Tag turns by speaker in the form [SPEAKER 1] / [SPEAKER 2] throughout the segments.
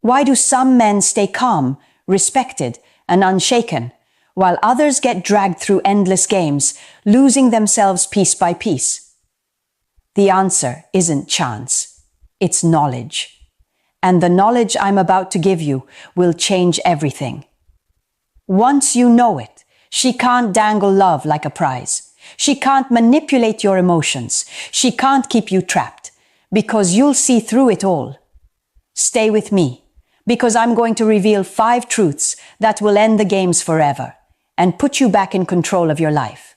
[SPEAKER 1] Why do some men stay calm, respected, and unshaken, while others get dragged through endless games, losing themselves piece by piece? The answer isn't chance, it's knowledge. And the knowledge I'm about to give you will change everything. Once you know it, she can't dangle love like a prize. She can't manipulate your emotions. She can't keep you trapped, because you'll see through it all. Stay with me, because I'm going to reveal 5 truths that will end the games forever and put you back in control of your life.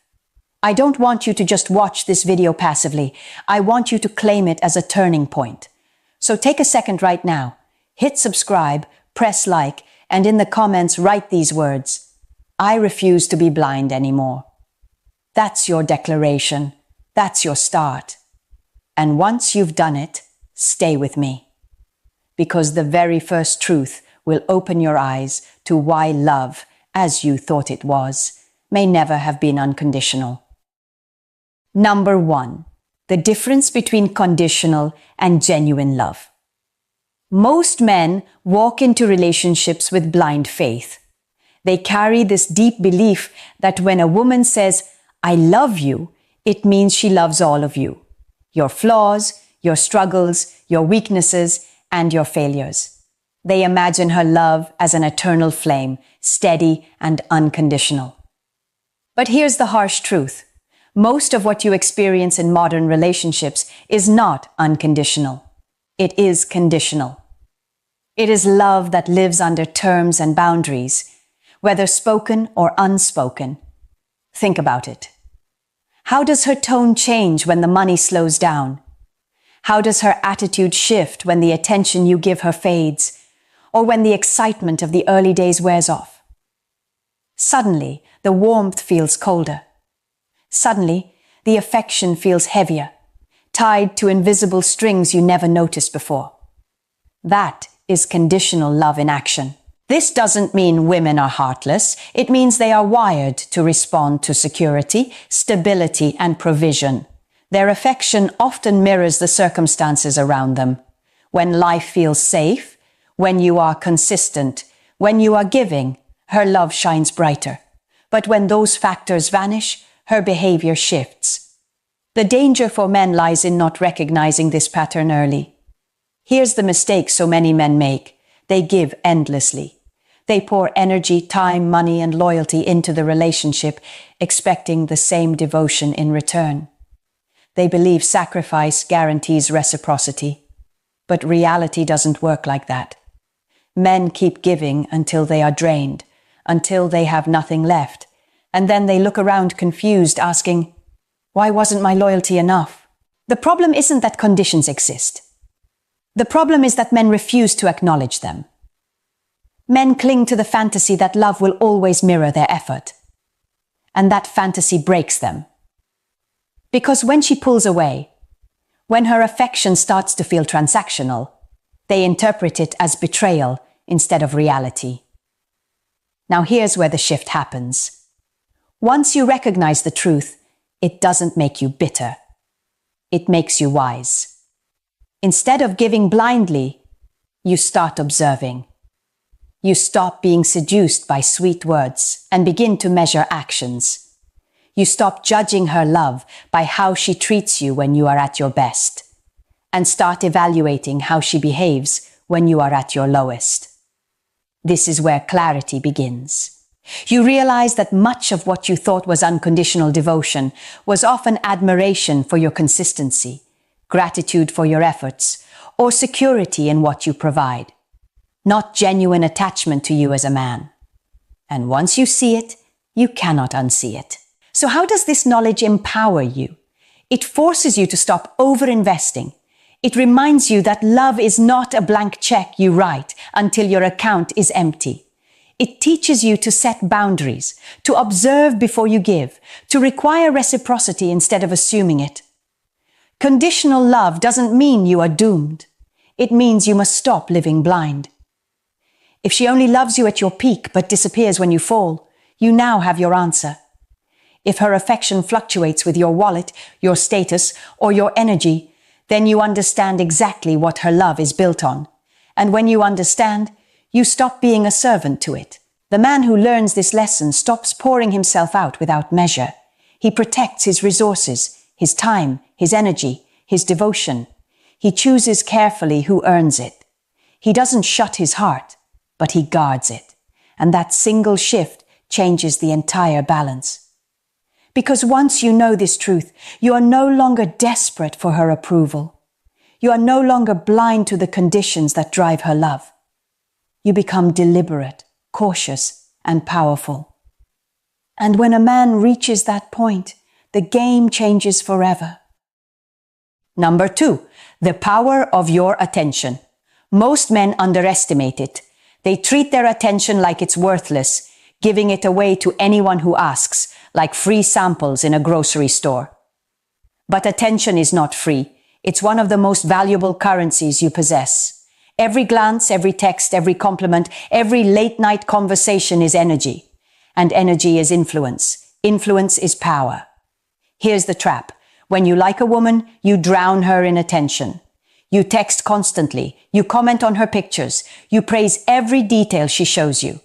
[SPEAKER 1] I don't want you to just watch this video passively. I want you to claim it as a turning point. So take a second right now, hit subscribe, press like, and in the comments write these words: I refuse to be blind anymore. That's your declaration. That's your start. And once you've done it, stay with me. Because the very first truth will open your eyes to why love, as you thought it was, may never have been unconditional. Number 1. The difference between conditional and genuine love. Most men walk into relationships with blind faith. They carry this deep belief that when a woman says, "I love you," it means she loves all of you. Your flaws, your struggles, your weaknesses, and your failures. They imagine her love as an eternal flame, steady and unconditional. But here's the harsh truth. Most of what you experience in modern relationships is not unconditional. It is conditional. It is love that lives under terms and boundaries, whether spoken or unspoken. Think about it. How does her tone change when the money slows down? How does her attitude shift when the attention you give her fades, or when the excitement of the early days wears off? Suddenly, the warmth feels colder. Suddenly, the affection feels heavier, tied to invisible strings you never noticed before. That is conditional love in action. This doesn't mean women are heartless. It means they are wired to respond to security, stability, and provision. Their affection often mirrors the circumstances around them. When life feels safe, when you are consistent, when you are giving, her love shines brighter. But when those factors vanish, her behavior shifts. The danger for men lies in not recognizing this pattern early. Here's the mistake so many men make. They give endlessly. They pour energy, time, money, and loyalty into the relationship, expecting the same devotion in return. They believe sacrifice guarantees reciprocity. But reality doesn't work like that. Men keep giving until they are drained, until they have nothing left, and then they look around confused, asking, "Why wasn't my loyalty enough?" The problem isn't that conditions exist. The problem is that men refuse to acknowledge them. Men cling to the fantasy that love will always mirror their effort. And that fantasy breaks them. Because when she pulls away, when her affection starts to feel transactional, they interpret it as betrayal instead of reality. Now here's where the shift happens. Once you recognize the truth, it doesn't make you bitter. It makes you wise. Instead of giving blindly, you start observing. You stop being seduced by sweet words and begin to measure actions. You stop judging her love by how she treats you when you are at your best, and start evaluating how she behaves when you are at your lowest. This is where clarity begins. You realize that much of what you thought was unconditional devotion was often admiration for your consistency, gratitude for your efforts, or security in what you provide, not genuine attachment to you as a man. And once you see it, you cannot unsee it. So how does this knowledge empower you? It forces you to stop over-investing. It reminds you that love is not a blank check you write until your account is empty. It teaches you to set boundaries, to observe before you give, to require reciprocity instead of assuming it. Conditional love doesn't mean you are doomed. It means you must stop living blind. If she only loves you at your peak but disappears when you fall, you now have your answer. If her affection fluctuates with your wallet, your status, or your energy, then you understand exactly what her love is built on. And when you understand, you stop being a servant to it. The man who learns this lesson stops pouring himself out without measure. He protects his resources, his time, his energy, his devotion. He chooses carefully who earns it. He doesn't shut his heart, but he guards it. And that single shift changes the entire balance. Because once you know this truth, you are no longer desperate for her approval. You are no longer blind to the conditions that drive her love. You become deliberate, cautious, and powerful. And when a man reaches that point, the game changes forever. Number 2, the power of your attention. Most men underestimate it. They treat their attention like it's worthless, giving it away to anyone who asks, like free samples in a grocery store. But attention is not free. It's one of the most valuable currencies you possess. Every glance, every text, every compliment, every late-night conversation is energy. And energy is influence. Influence is power. Here's the trap. When you like a woman, you drown her in attention. You text constantly. You comment on her pictures. You praise every detail she shows you.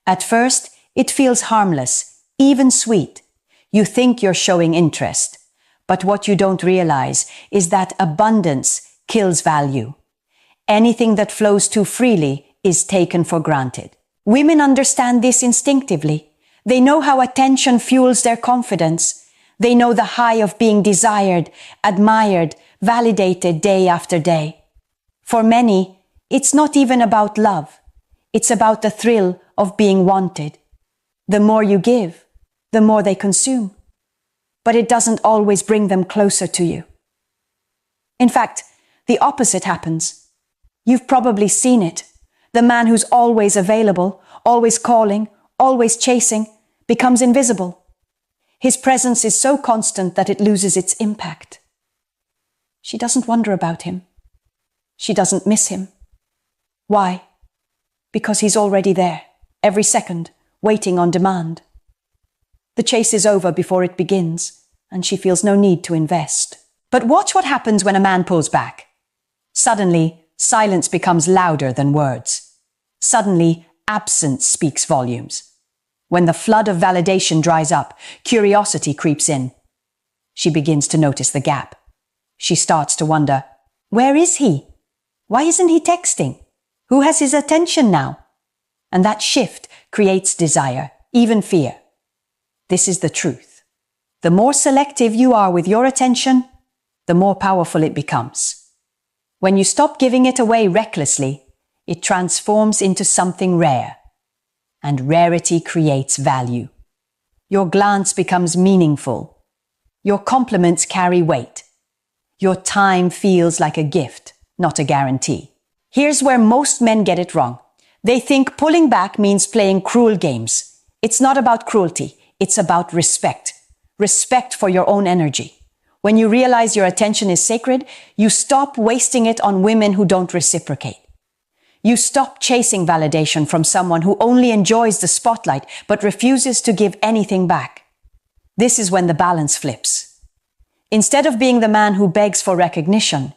[SPEAKER 1] At first, it feels harmless, even sweet. You think you're showing interest. But what you don't realize is that abundance kills value. Anything that flows too freely is taken for granted. Women understand this instinctively. They know how attention fuels their confidence. They know the high of being desired, admired, validated day after day. For many, it's not even about love. It's about the thrill of being wanted. The more you give, the more they consume. But it doesn't always bring them closer to you. In fact, the opposite happens. You've probably seen it. The man who's always available, always calling, always chasing, becomes invisible. His presence is so constant that it loses its impact. She doesn't wonder about him. She doesn't miss him. Why? Because he's already there, every second, waiting on demand. The chase is over before it begins, and she feels no need to invest. But watch what happens when a man pulls back. Suddenly, silence becomes louder than words. Suddenly, absence speaks volumes. When the flood of validation dries up, curiosity creeps in. She begins to notice the gap. She starts to wonder, where is he? Why isn't he texting? Who has his attention now? And that shift creates desire, even fear. This is the truth. The more selective you are with your attention, the more powerful it becomes. When you stop giving it away recklessly, it transforms into something rare. And rarity creates value. Your glance becomes meaningful. Your compliments carry weight. Your time feels like a gift, not a guarantee. Here's where most men get it wrong. They think pulling back means playing cruel games. It's not about cruelty. It's about respect. Respect for your own energy. When you realize your attention is sacred, you stop wasting it on women who don't reciprocate. You stop chasing validation from someone who only enjoys the spotlight but refuses to give anything back. This is when the balance flips. Instead of being the man who begs for recognition,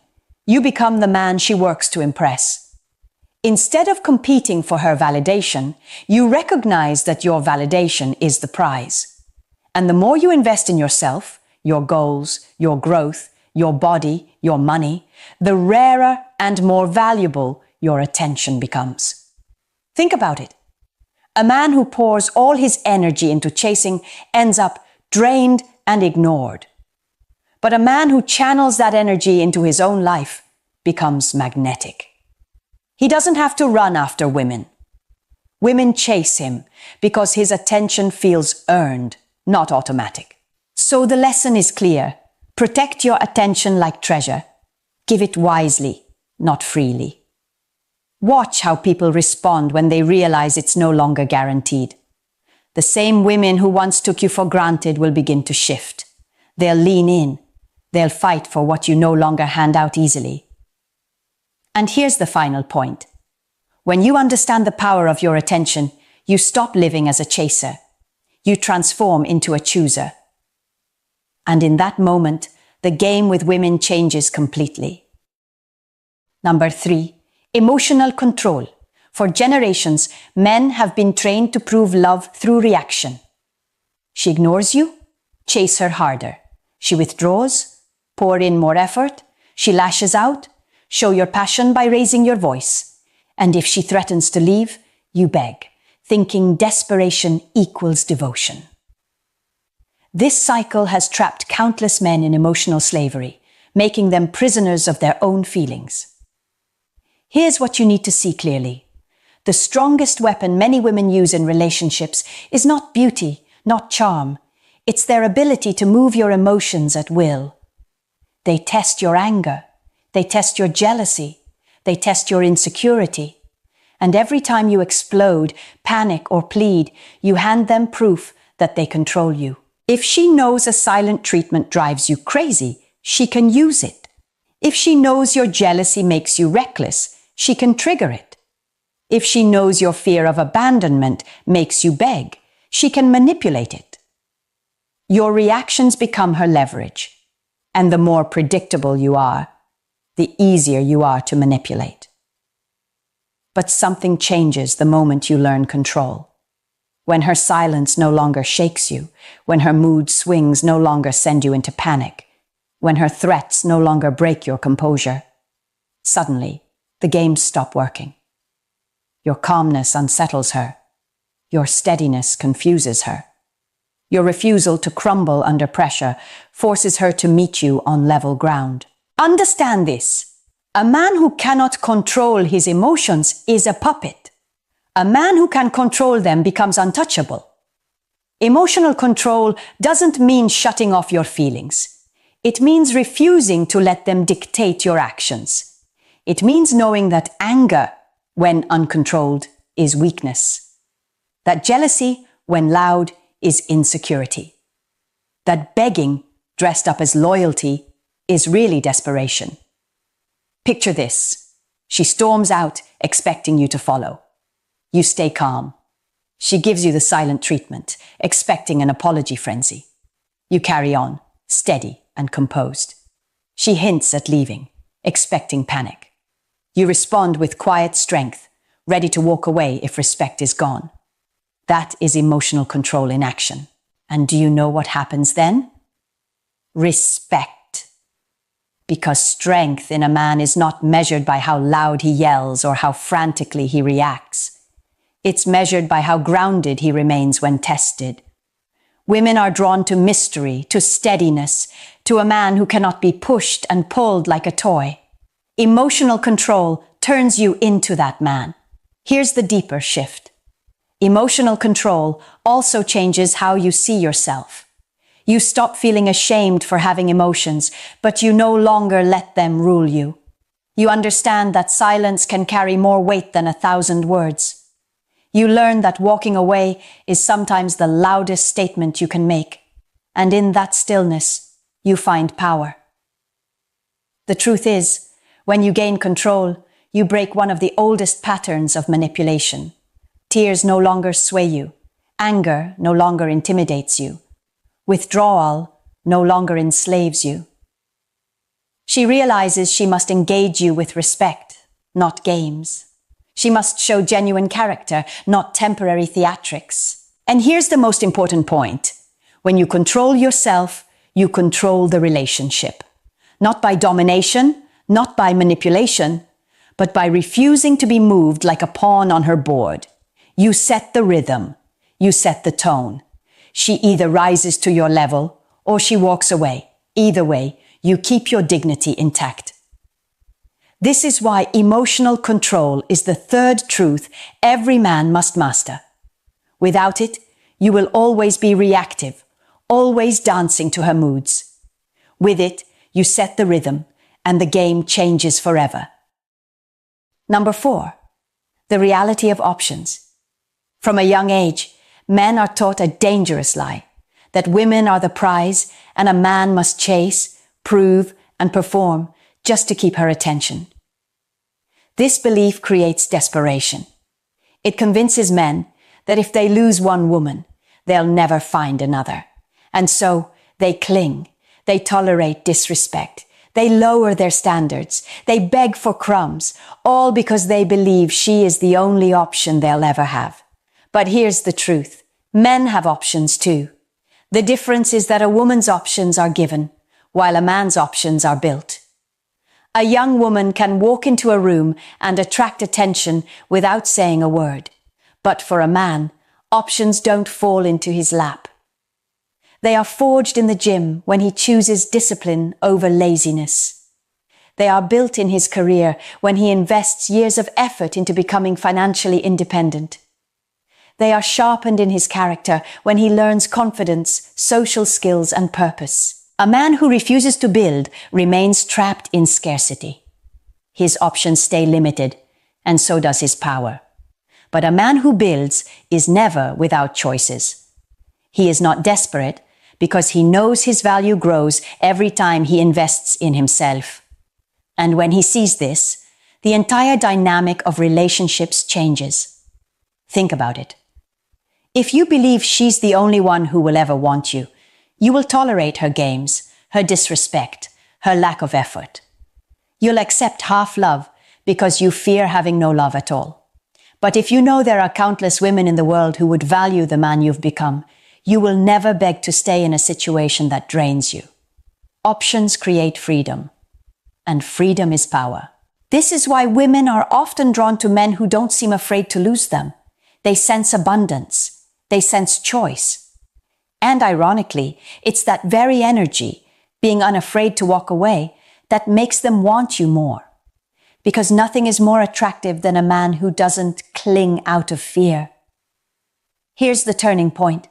[SPEAKER 1] you become the man she works to impress. Instead of competing for her validation, you recognize that your validation is the prize. And the more you invest in yourself, your goals, your growth, your body, your money, the rarer and more valuable your attention becomes. Think about it. A man who pours all his energy into chasing ends up drained and ignored. But a man who channels that energy into his own life becomes magnetic. He doesn't have to run after women. Women chase him because his attention feels earned, not automatic. So the lesson is clear. Protect your attention like treasure. Give it wisely, not freely. Watch how people respond when they realize it's no longer guaranteed. The same women who once took you for granted will begin to shift. They'll lean in. They'll fight for what you no longer hand out easily. And here's the final point. When you understand the power of your attention, you stop living as a chaser. You transform into a chooser. And in that moment, the game with women changes completely. Number 3. Emotional control. For generations, men have been trained to prove love through reaction. She ignores you? Chase her harder. She withdraws? Pour in more effort. She lashes out? Show your passion by raising your voice. And if she threatens to leave, you beg, thinking desperation equals devotion. This cycle has trapped countless men in emotional slavery, making them prisoners of their own feelings. Here's what you need to see clearly. The strongest weapon many women use in relationships is not beauty, not charm. It's their ability to move your emotions at will. They test your anger. They test your jealousy. They test your insecurity. And every time you explode, panic, or plead, you hand them proof that they control you. If she knows a silent treatment drives you crazy, she can use it. If she knows your jealousy makes you reckless, she can trigger it. If she knows your fear of abandonment makes you beg, she can manipulate it. Your reactions become her leverage, and the more predictable you are, the easier you are to manipulate. But something changes the moment you learn control. When her silence no longer shakes you, when her mood swings no longer send you into panic, when her threats no longer break your composure, suddenly the games stop working. Your calmness unsettles her. Your steadiness confuses her. Your refusal to crumble under pressure forces her to meet you on level ground. Understand this. A man who cannot control his emotions is a puppet. A man who can control them becomes untouchable. Emotional control doesn't mean shutting off your feelings. It means refusing to let them dictate your actions. It means knowing that anger, when uncontrolled, is weakness. That jealousy, when loud, is insecurity. That begging, dressed up as loyalty, is really desperation. Picture this. She storms out, expecting you to follow. You stay calm. She gives you the silent treatment, expecting an apology frenzy. You carry on, steady and composed. She hints at leaving, expecting panic. You respond with quiet strength, ready to walk away if respect is gone. That is emotional control in action. And do you know what happens then? Respect. Because strength in a man is not measured by how loud he yells or how frantically he reacts. It's measured by how grounded he remains when tested. Women are drawn to mystery, to steadiness, to a man who cannot be pushed and pulled like a toy. Emotional control turns you into that man. Here's the deeper shift. Emotional control also changes how you see yourself. You stop feeling ashamed for having emotions, but you no longer let them rule you. You understand that silence can carry more weight than 1,000 words. You learn that walking away is sometimes the loudest statement you can make, and in that stillness, you find power. The truth is, when you gain control, you break one of the oldest patterns of manipulation. Tears no longer sway you. Anger no longer intimidates you. Withdrawal no longer enslaves you. She realizes she must engage you with respect, not games. She must show genuine character, not temporary theatrics. And here's the most important point. When you control yourself, you control the relationship. Not by domination, not by manipulation, but by refusing to be moved like a pawn on her board. You set the rhythm. You set the tone. She either rises to your level or she walks away. Either way, you keep your dignity intact. This is why emotional control is the third truth every man must master. Without it, you will always be reactive, always dancing to her moods. With it, you set the rhythm, and the game changes forever. Number 4, the reality of options. From a young age, men are taught a dangerous lie, that women are the prize and a man must chase, prove, and perform just to keep her attention. This belief creates desperation. It convinces men that if they lose one woman, they'll never find another. And so they cling, they tolerate disrespect, They lower their standards. They beg for crumbs, all because they believe she is the only option they'll ever have. But here's the truth. Men have options too. The difference is that a woman's options are given, while a man's options are built. A young woman can walk into a room and attract attention without saying a word. But for a man, options don't fall into his lap. They are forged in the gym when he chooses discipline over laziness. They are built in his career when he invests years of effort into becoming financially independent. They are sharpened in his character when he learns confidence, social skills, and purpose. A man who refuses to build remains trapped in scarcity. His options stay limited, and so does his power. But a man who builds is never without choices. He is not desperate because he knows his value grows every time he invests in himself. And when he sees this, the entire dynamic of relationships changes. Think about it. If you believe she's the only one who will ever want you, you will tolerate her games, her disrespect, her lack of effort. You'll accept half love because you fear having no love at all. But if you know there are countless women in the world who would value the man you've become, you will never beg to stay in a situation that drains you. Options create freedom, and freedom is power. This is why women are often drawn to men who don't seem afraid to lose them. They sense abundance. They sense choice. And ironically, it's that very energy, being unafraid to walk away, that makes them want you more. Because nothing is more attractive than a man who doesn't cling out of fear. Here's the turning point.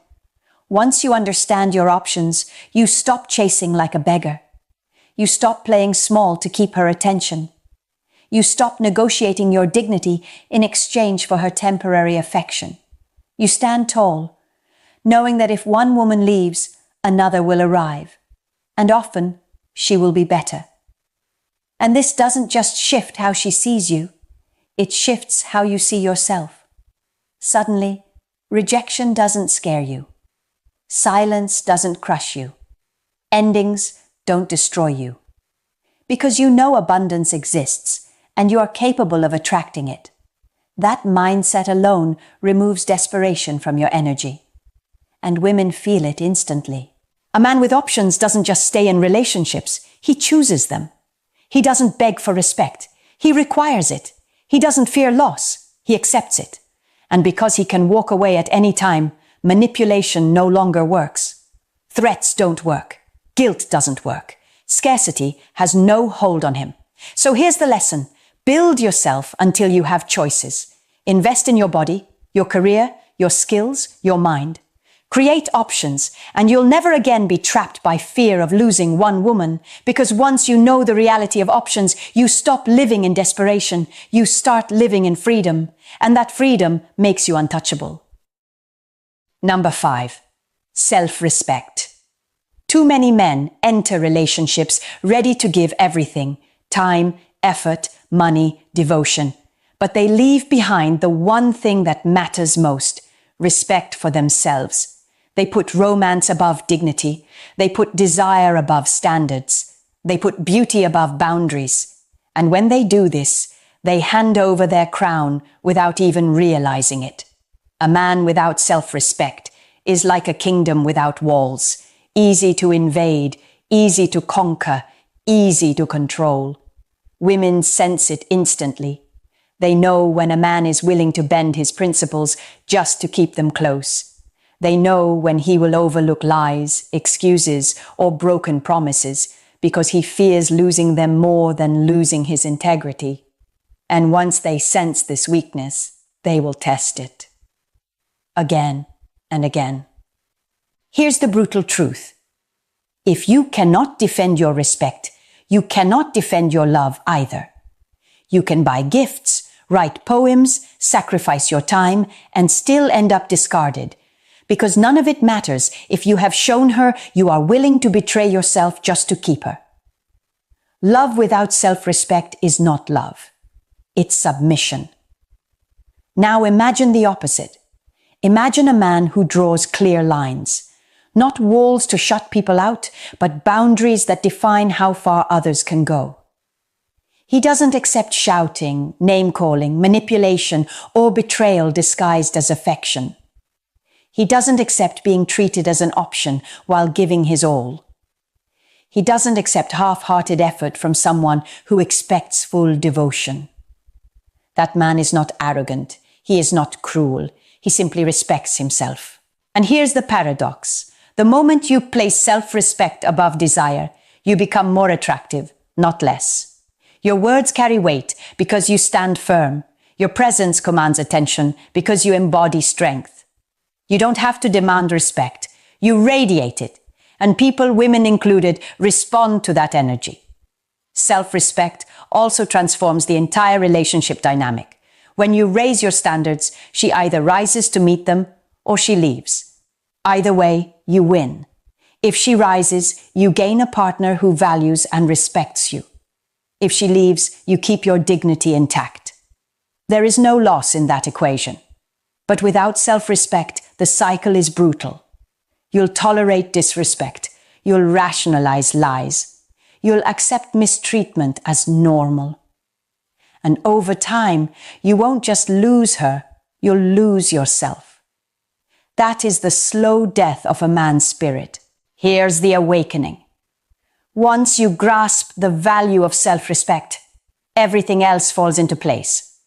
[SPEAKER 1] Once you understand your options, you stop chasing like a beggar. You stop playing small to keep her attention. You stop negotiating your dignity in exchange for her temporary affection. You stand tall, knowing that if one woman leaves, another will arrive. And often, she will be better. And this doesn't just shift how she sees you, it shifts how you see yourself. Suddenly, rejection doesn't scare you. Silence doesn't crush you. Endings don't destroy you. Because you know abundance exists and you are capable of attracting it. That mindset alone removes desperation from your energy. And women feel it instantly. A man with options doesn't just stay in relationships, he chooses them. He doesn't beg for respect, he requires it. He doesn't fear loss, he accepts it. And because he can walk away at any time, manipulation no longer works. Threats don't work. Guilt doesn't work. Scarcity has no hold on him. So here's the lesson. Build yourself until you have choices. Invest in your body, your career, your skills, your mind. Create options, and you'll never again be trapped by fear of losing one woman, because once you know the reality of options, you stop living in desperation, you start living in freedom, and that freedom makes you untouchable. Number 5. Self-respect. Too many men enter relationships ready to give everything, time, effort, money, devotion, but they leave behind the one thing that matters most, respect for themselves. They put romance above dignity. They put desire above standards. They put beauty above boundaries. And when they do this, they hand over their crown without even realizing it. A man without self-respect is like a kingdom without walls, easy to invade, easy to conquer, easy to control. Women sense it instantly. They know when a man is willing to bend his principles just to keep them close. They know when he will overlook lies, excuses, or broken promises because he fears losing them more than losing his integrity. And once they sense this weakness, they will test it. Again and again. Here's the brutal truth. If you cannot defend your respect, you cannot defend your love either. You can buy gifts, write poems, sacrifice your time, and still end up discarded. Because none of it matters if you have shown her you are willing to betray yourself just to keep her. Love without self-respect is not love. It's submission. Now imagine the opposite. Imagine a man who draws clear lines. Not walls to shut people out, but boundaries that define how far others can go. He doesn't accept shouting, name-calling, manipulation, or betrayal disguised as affection. He doesn't accept being treated as an option while giving his all. He doesn't accept half-hearted effort from someone who expects full devotion. That man is not arrogant. He is not cruel. He simply respects himself. And here's the paradox. The moment you place self-respect above desire, you become more attractive, not less. Your words carry weight because you stand firm. Your presence commands attention because you embody strength. You don't have to demand respect. You radiate it. And people, women included, respond to that energy. Self-respect also transforms the entire relationship dynamic. When you raise your standards, she either rises to meet them or she leaves. Either way, you win. If she rises, you gain a partner who values and respects you. If she leaves, you keep your dignity intact. There is no loss in that equation. But without self-respect, the cycle is brutal. You'll tolerate disrespect. You'll rationalize lies. You'll accept mistreatment as normal. And over time, you won't just lose her, you'll lose yourself. That is the slow death of a man's spirit. Here's the awakening. Once you grasp the value of self-respect, everything else falls into place.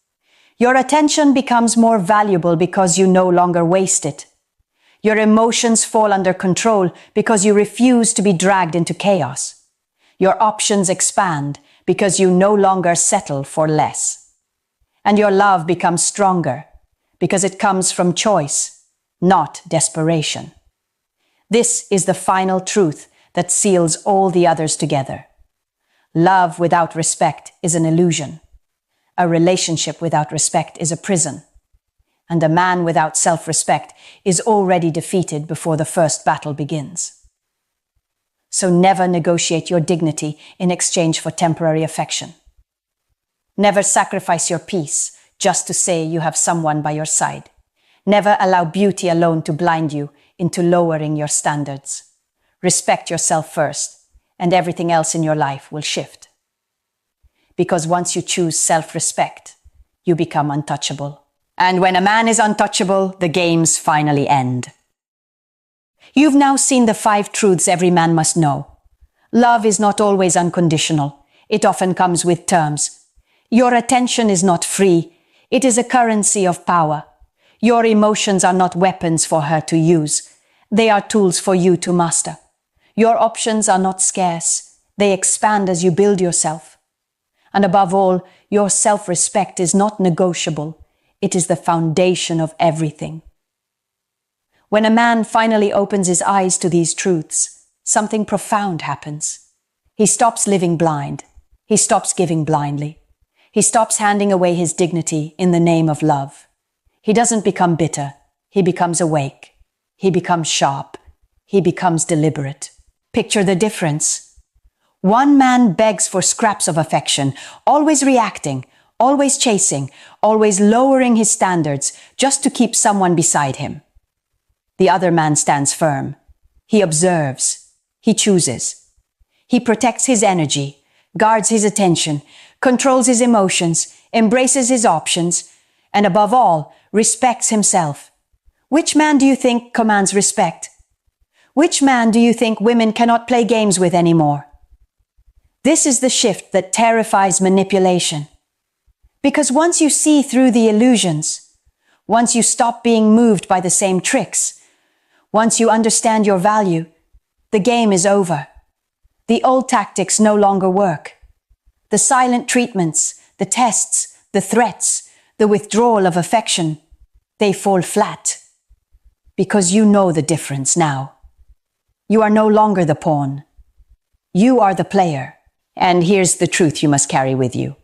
[SPEAKER 1] Your attention becomes more valuable because you no longer waste it. Your emotions fall under control because you refuse to be dragged into chaos. Your options expand because you no longer settle for less. And your love becomes stronger because it comes from choice, not desperation. This is the final truth that seals all the others together. Love without respect is an illusion. A relationship without respect is a prison. And a man without self-respect is already defeated before the first battle begins. So never negotiate your dignity in exchange for temporary affection. Never sacrifice your peace just to say you have someone by your side. Never allow beauty alone to blind you into lowering your standards. Respect yourself first, and everything else in your life will shift. Because once you choose self-respect, you become untouchable. And when a man is untouchable, the games finally end. You've now seen the 5 truths every man must know. Love is not always unconditional. It often comes with terms. Your attention is not free. It is a currency of power. Your emotions are not weapons for her to use. They are tools for you to master. Your options are not scarce. They expand as you build yourself. And above all, your self-respect is not negotiable. It is the foundation of everything. When a man finally opens his eyes to these truths, something profound happens. He stops living blind. He stops giving blindly. He stops handing away his dignity in the name of love. He doesn't become bitter. He becomes awake. He becomes sharp. He becomes deliberate. Picture the difference. One man begs for scraps of affection, always reacting, always chasing, always lowering his standards just to keep someone beside him. The other man stands firm. He observes. He chooses. He protects his energy, guards his attention, controls his emotions, embraces his options, and above all, respects himself. Which man do you think commands respect? Which man do you think women cannot play games with anymore? This is the shift that terrifies manipulation. Because once you see through the illusions, once you stop being moved by the same tricks, once you understand your value, the game is over. The old tactics no longer work. The silent treatments, the tests, the threats, the withdrawal of affection, they fall flat. Because you know the difference now. You are no longer the pawn. You are the player. And here's the truth you must carry with you.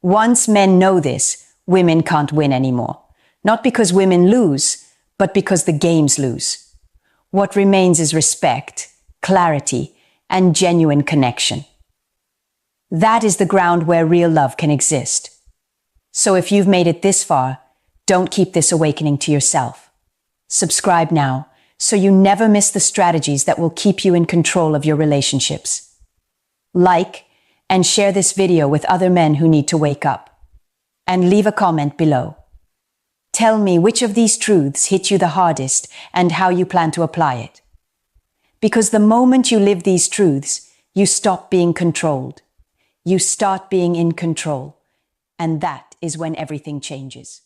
[SPEAKER 1] Once men know this, women can't win anymore. Not because women lose, but because the games lose. What remains is respect, clarity, and genuine connection. That is the ground where real love can exist. So if you've made it this far, don't keep this awakening to yourself. Subscribe now so you never miss the strategies that will keep you in control of your relationships. Like and share this video with other men who need to wake up. And leave a comment below. Tell me which of these truths hit you the hardest and how you plan to apply it. Because the moment you live these truths, you stop being controlled. You start being in control. And that is when everything changes.